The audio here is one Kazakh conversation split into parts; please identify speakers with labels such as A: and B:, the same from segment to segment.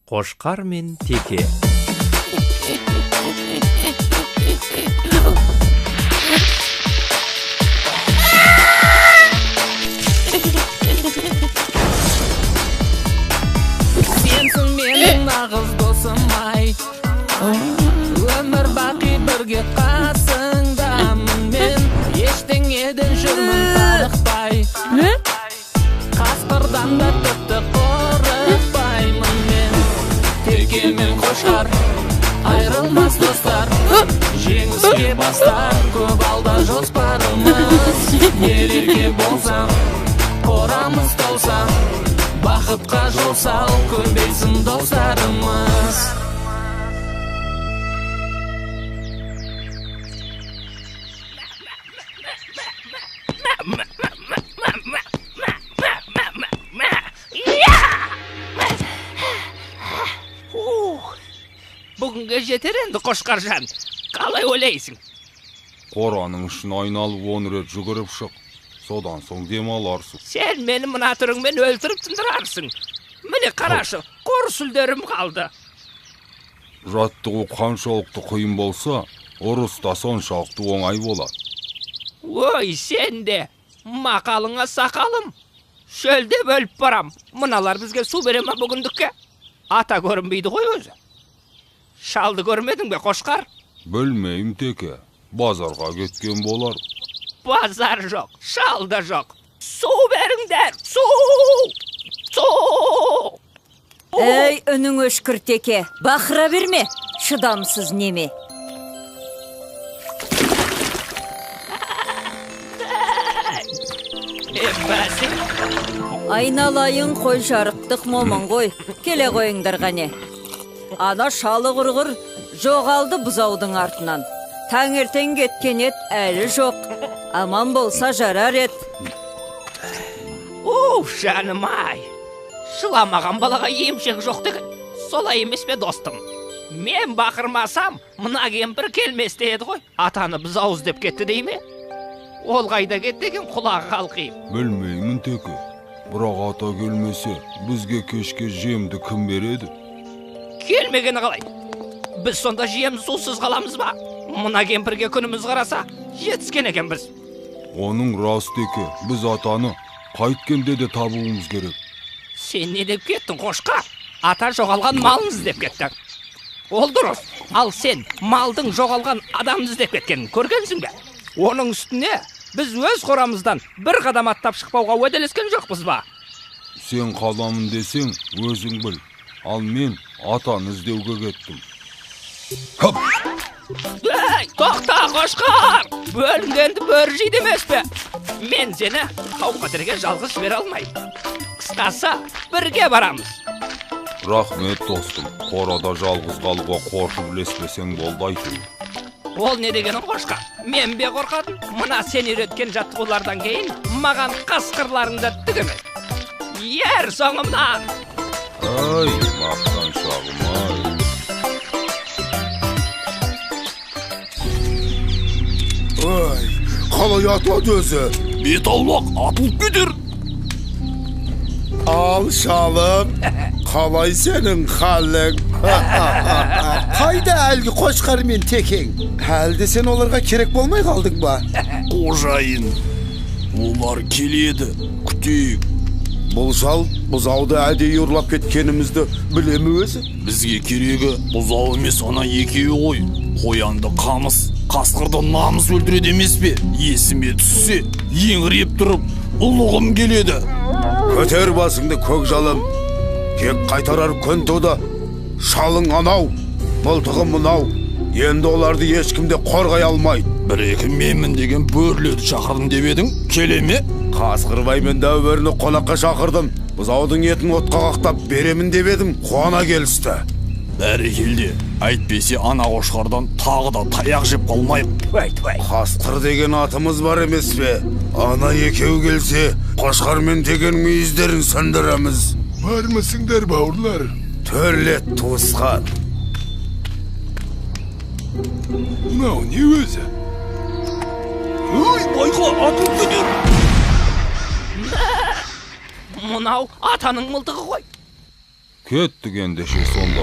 A: Қошқар мен Теке.
B: Сенсің менің нағыз досым-ай, өмір бақи бірге қасыңдамын мен, ештеңеден жүрмін тарықпай, қасқырдан да тіпті қорықпаймын мен. Теке мен Қошқар айрылмас достар, жеңіске бастар көп алда жоспарымыз. Нелерге болсам, қорамыз толсам, бақытқа жол сал, көбейсін достарымыз.
C: Бүгінге жетер енді, Қошқаржан. Қалай ойлайсың?
D: Қораның ішін айналып 10 рет жүгіріп шық. Содан соң демаларсың.
C: Сен мені мына түріңмен өлтіріп тындырарсың. Міне қарашы, қор сүлдерім қалды.
D: Жаттығу қаншалықты қиын болса, ұрыс та соншалықты оңай болады.
C: Ой, сен де, мақалыңа сақалым. Шөлде бөліп барам. Мыналар бізге су бере ма бүгіндікке? Ата көрінбейді ғой өзі. Шалды көрмедің бе, Қошқар?
D: Білмеймін, Теке. Базарға кеткен болар.
C: Базар жоқ, шал да жоқ. Су беріңдер, су! Су!
E: Ей, үнің өшкір, Теке. Бақыра берме, шыдамсыз неме.
C: Бәсің?
E: Айналайын қой жарықтық момын ғой. Келе қойыңдар ғане. Ана шалы құрғыр жоғалды бұзаудың артынан. Таңертең кеткен ет әлі жоқ. Аман болса жарар ет.
C: Жаным-ай. Шыламаған балаға емшек жоқ деген. Солай емес пе, достым? Мен бақырмасам, мына кемпір келместе еді ғой. Атаны бұзауыз деп кетті дей ме? Ол қайда кетті деген құлағы қалқиып.
D: Білмеймін, Теке. Бірақ ата келмесе, бізге кешке жемді кім береді?
C: Келмегені қалай? Біз сонда жем сусыз қаламыз ба? Мына кемпірге күніміз қараса, жетіскен екен біз.
D: Оның рас, Теке. Біз атаны қайткенде де табуымыз керек.
C: Сен не деп кеттің, Қошқар? Ата жоғалған малын іздеп кетті. Ол дұрыс. Ал сен малдың жоғалған адамды іздеп кеткенін көргенсің бе? Оның үстіне біз өз қорамыздан бір қадам аттап шықпауға уәделескен жоқпыз ба?
D: Сен қаламын десең, өзің біл. Ал мен атаны іздеуге кеттім. Хоп!
C: Ей, тоқта, Қошқар! Бөлінгенді бөрі жейді емес пе? Мен сені қауқатерге жалғыз жібере алмаймын. Қысқасы, бірге барамыз.
D: Рахмет, достым. Қорада жалғыз қалуға қорқып ілеспесең болды айтайын.
C: Ол не дегенің, Қошқар? Мен бе қорқадым? Мына сен үйреткен жаттығулардан кейін маған қасқырларыңды түгемес. Ер соңымнан!
D: Ай, мақтаншағым, ай.
F: Ой, қалай атылады өзі?
G: Бет аулақ атылып кетер.
F: Ал шалым, қалай сенің қалың? Қайда әлгі Қошқар мен Текең? Әлде сен оларға керек болмай қалдың ба?
G: Қожайын, олар келеді, күтейік.
F: Бұл шал бұзауды әдейі ұрлап кеткенімізді білемі өзі?
G: Бізге керегі бұзау емес, ана екеуі ғой. Қоянды қамыс, қасқырды намыс өлтіреді емес пе? Есіме түссе, еңіреп тұрып, ұлығым келеді.
F: Көтер басыңды көк жалым, кек қайтарар күн туды. Шалың анау, мылтығым мынау. Енді оларды ешкімде қорғай алмайды.
G: Бір-екі менмін деген бөрлерді шақырдым деп едің, келе ме?
F: Қасқырбай мен дәуіріні қонаққа шақырдым. Бұзаудың етін отқа қақтап беремін деп едім, қуана келісті.
G: Бәрекелде, әйтпесе ана Қошқардан тағы да таяқ жеп қалмайық.
F: Қасқыр деген атымыз бар емес пе? Ана екеу келсе, Қошқар мен деген мүйіздерін сындырамыз.
H: Бармысыңдар, бауырлар?
F: Төрлет туысқан.
H: Мынау не өзі?
G: Ой, байқа, атылып кетер.
C: Мынау атаның мылтығы ғой.
D: Кеттік ендеше сонда.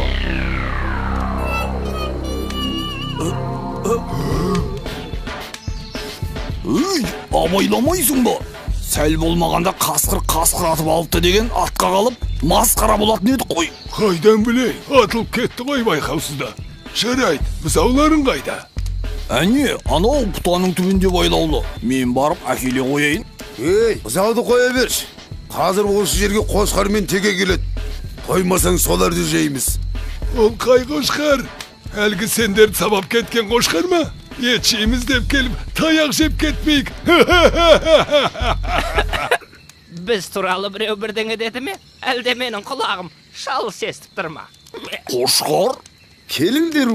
G: Өй, абайламайсың ба? Сәл болмағанда қасқыр атып алыпты деген атқа қалып, масқара болатын едік қой.
H: Қайдан білейін, атылып кетті ғой байқаусызда. Жарайды, бұзауларың қайда?
G: Әне, анау бұтаның түбінде байлаулы. Мен барып әкеле қояйын.
F: Ей, бұзауды қоя берші. Қазір осы жерге қошқармен теге келеді. Қоймасаң соларды жейміз.
H: Ол қай қошқар? Әлгі сендерді сабап кеткен қошқар ма? Ет жейміз деп келіп, таяқ жеп кетмейік.
C: Біз туралы біреу бірдеңе деді ме? Әлде менің құлағым шалыс естіп тұр ма?
G: Қошқар?
F: Келіңдер,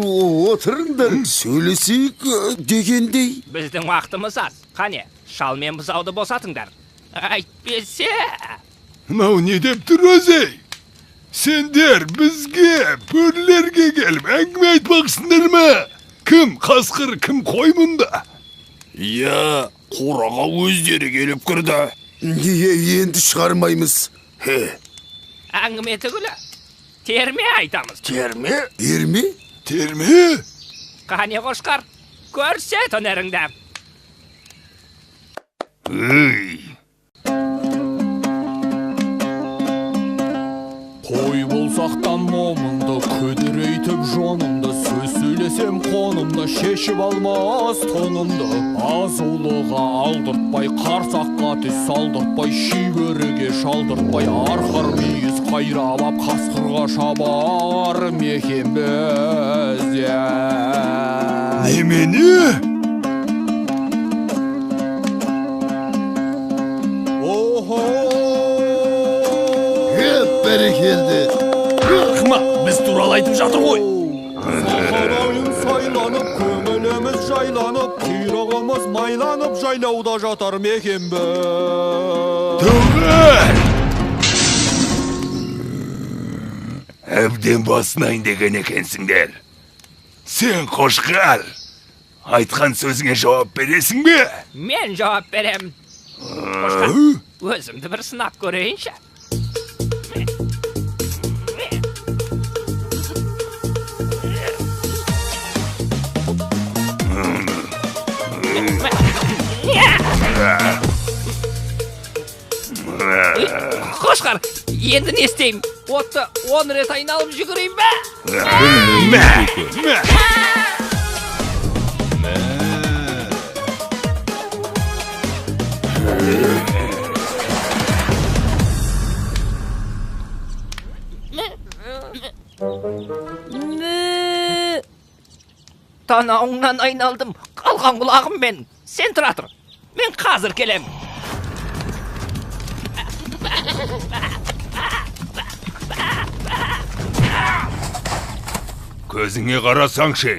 F: отырыңдар, сөйлесейік дегендей.
C: Біздің уақытымыз аз. Қане, шал мен бұзауды босатыңдар. Әйтпесе...
H: Мынау не деп тұр өзі? Сендер бізге, бөрлерге келіп, әңгіме айтпақсыңдар ма? Кім қасқыр, кім қой мұнда?
G: Иә, қораға өздері келіп кірді.
F: Енді шығармаймыз.
C: Әңгіме түгілі. Терме айтамыз.
G: Терме?
F: Ерме?
H: Терме?
C: Қане қошқар, көрсет өнеріңді.
G: Қой болсақтан момынды, күдірейтіп жонымды, сөз сөйлесем қонымды, шешіп алмас тонымды. Азулыға алдыртпай, қарсаққа түс салдыртпай, шүйгөріге шалдыртпай, арқар мүйіз қайрап ап, қасқырға шабар мекен бізде.
H: Немене?
F: Бәрекелді.
G: Қыма, біз туралы айтып жатыр ғой.
A: Сахарайын сайланып, көңіліміз жайланып, құйрығымыз майланып, жайлауда жатар мекен біз.
H: Тұғыр! Әбден басынайын деген екенсіңдер. Сен қошқар, айтқан сөзіңе жауап бересің бе?
C: Мен жауап берем. Қошқар, өзімді бір сынап көрейінші. Қошқар, енді не істеймін? Отты 10 рет айналып жүгірейін бе? Танауыңнан айналдым, қалған құлағым мен. Сен тұра тұр, мен қазір келем.
H: Көзіңе қарасаңшы,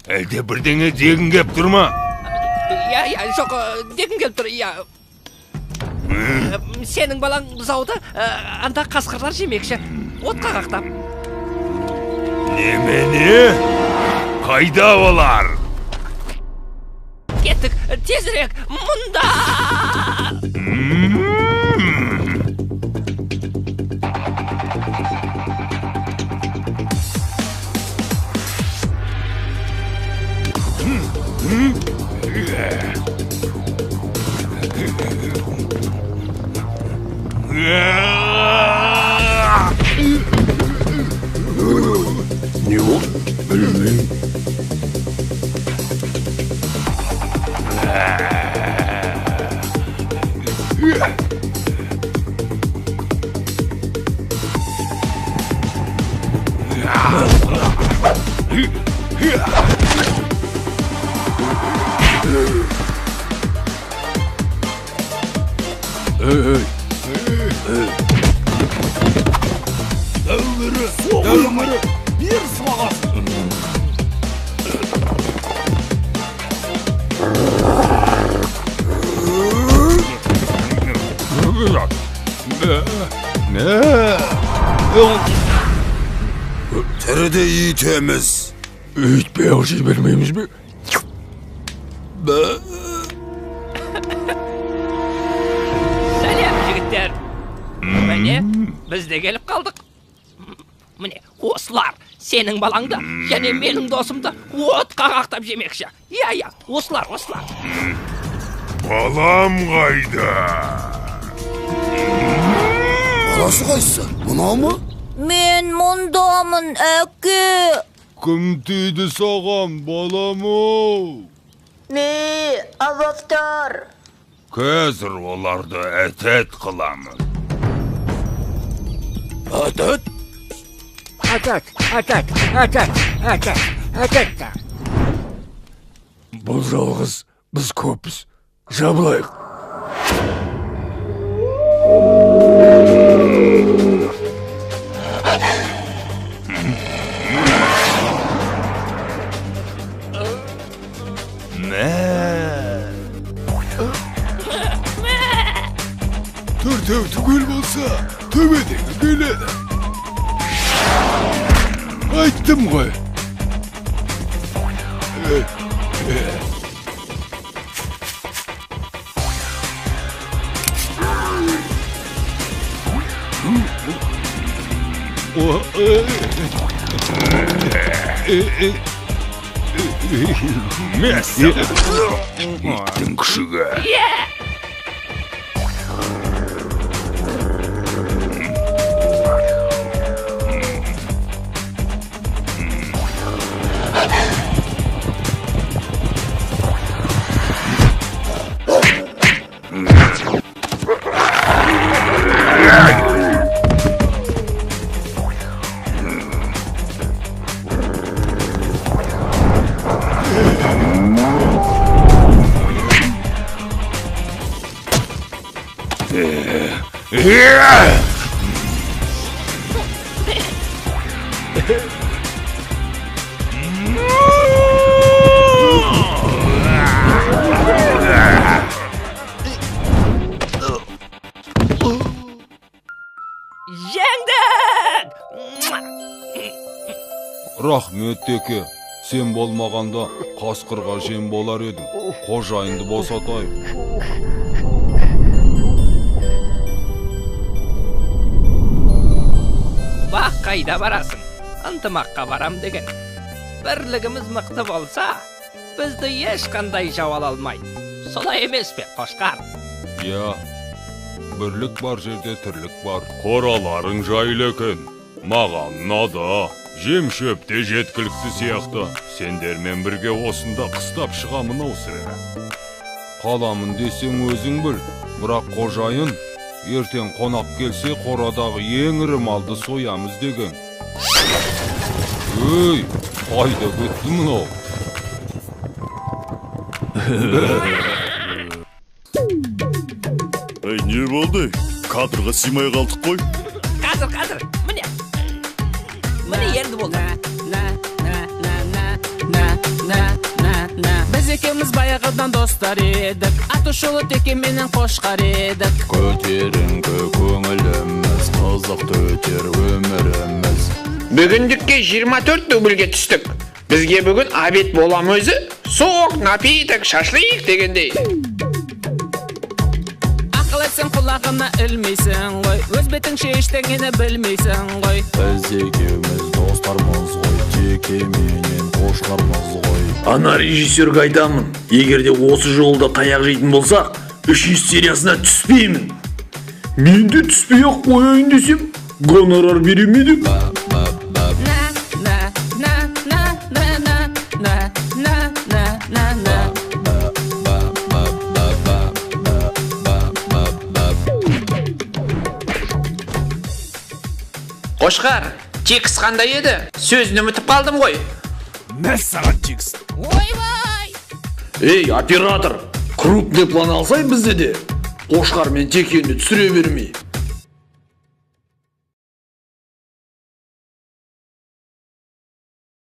H: әлде бірдеңе дегін кеп тұрма?
C: Я, жоқ, дегін келіп тұр, я. Сенің балаң бұзауды анда қасқырлар жемекші, отқа қақтап.
H: Немене? Қайда олар?
C: Кеттік, тезірек, мұнда!
H: Не ол? Білмеймін.
G: Дәулірі, бер сыбағасын.
F: Тіріде етеміз.
H: Үйтпей алши бермейміз бе?
C: Сәлем, жігіттер. Міне, біз де келіп қалдық. осылар сенің балаңды және менің досымды отқа қақтап жемекші. Иә, осылар.
H: Балам қайда?
F: Баласы қайсы? Мынау ма?
E: Мен мұндамын, әке.
D: Кім тиді саған, балам-ау?
E: Азаптар.
D: Қазір оларды әтет қыламын.
F: Әтет?
C: Әтет.
H: Бұл жалғыз біз көпіз. Жабылайық. Төртеу түгел болса, төбедегі келеді. Айттым ғой.
D: Мәсі! Иттің күшігі. Рахмет теке, сен болмағанда қасқырға жем болар едің. Қожайынды босатайын.
C: Бақ қайда барасың? Ынтымаққа барам деген. Бірлігіміз мықты болса, бізді ешқандай жау ала алмайды. Солай емес пе, Қошқар?
D: Я, бірлік бар жерде тірлік бар. Қораларың жайлы екен. Маған ұнады. Жем шөпте жеткілікті сияқты. Сендермен бірге осында қыстап шығамын аусыра. Қаламын десең өзің біл. Бірақ қожайын, ертең қонақ келсе қорадағы ең ірі малды соямыз деген. Өй, қайда кетті мынау?
H: Не болды? Кадрға симай қалдық қой.
C: Қазір, міне енді болды.
B: Біз екеуміз баяғыдан достар едік, Атышулы теке менен Қошқар едік.
G: Көтеріңкі көңіліміз, қызықты өтер өміріміз.
I: Бүгіндікке 24 дубльге түстік. Бізге бүгін обед болам өзі, соқ, напиток, шашлик дегендей.
B: Ақыл етсең құлағына ілмейсің ғой, өз бетіңше ештеңені білмейсің ғой.
G: Біз екеуміз достармыз ғой, теке менен Қошқармыз ғой.
J: Ана режиссерге айтамын, егерде осы жолда таяқ жейтін болсақ, 3 сериясына түспеймін. Мен де түспей ақ қояйын десем, гонорар беремеді.
I: Қошқар, текст қандай еді? Сөзін ұмытып қалдым ғой.
H: Мәссаған текст.
B: Ойбай!
J: Ей, оператор, крупный план алсай бізде де. Қошқар мен текені түсіре бермей.